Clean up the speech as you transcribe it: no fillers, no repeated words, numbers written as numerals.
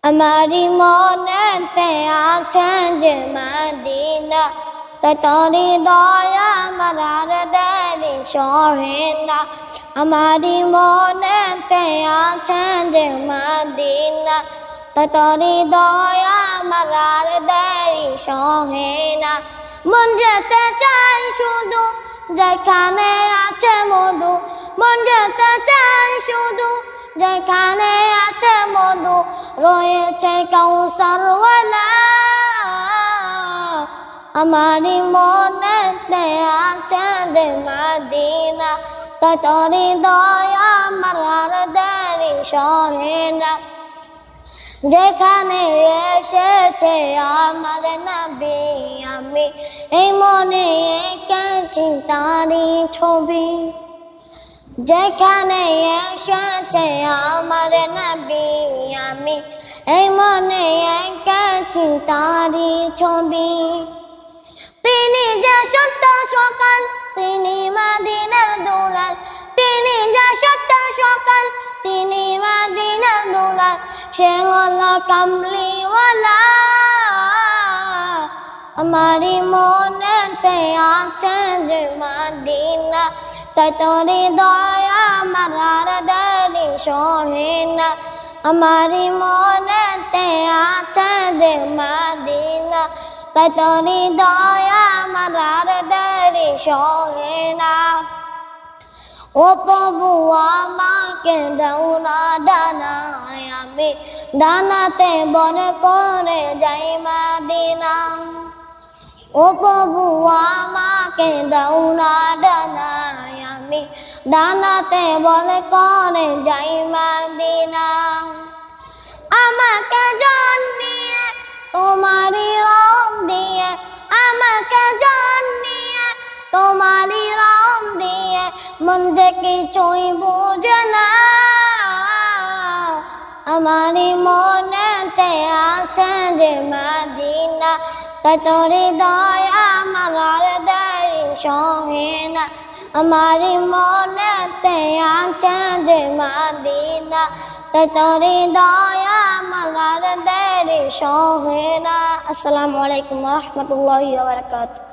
আমারি মনেতে আছে যে মদিনা, তাই তোরি দয়া আমার আর দেরি সহে না। আমারি মনেতে আছে যে মদিনা, তাই তোরি দয়া আমার আর দেরি সহে না। মন যেতে চাই শুধু যেখানে আছে মধু, মন যেতে চাই শুধু যেখানে আছে মধু, রয়েছে কাউসারওয়ালা। আমারি মনেতে আছে যে মদিনা, তাই তোরি দয়া আমার আর দেরি সহে না। যেখানে এসেছে আমার নবী, আমি এই মনে এঁকেছি তারি ছবি। যেখানে এসেছে আমার নবী, আমি এই মনে এঁকেছি তারি ছবি। তিনি যে সত্য সকাল, তিনি মদিনার দুলাল, তিনি যে সত্য সকাল, তিনি মদিনার দুলাল, সে হলো কামলিওয়ালা। আমারি মনেতে আছে যে মদিনা, তাই তোরি দয়া আমার আর দেরি সহে না। আমারি মনেতে আছে যে মদিনা, তাই তোরি দয়া আমার আর দেরি সহে না। ও প্রভু আমাকে দাও না ডানায়, আমি ডানাতে বনে করে যাই মদিনা। ও প্রভু আমাকে দাও না ডানায়, আমি ডানাতে বনে করে যাই মদিনা। আমাকে জান নিয়ে তোমারি রহম দিয়ে, আমাকে জান নিয়ে তোমারি রহম দিয়ে, মন যে কিছুই বুঝে না। আমারি মনেতে আছে যে মদিনা, তাই তোরি দয়া আমার আর দেরি সহে না। আমারি মনেতে আছে যে মদিনা, তাই তোরি দয়া আমার আর দেরি সহে না। আসসালামু আলাইকুম ওয়া রাহমাতুল্লাহি ওয়া বারাকাতুহু।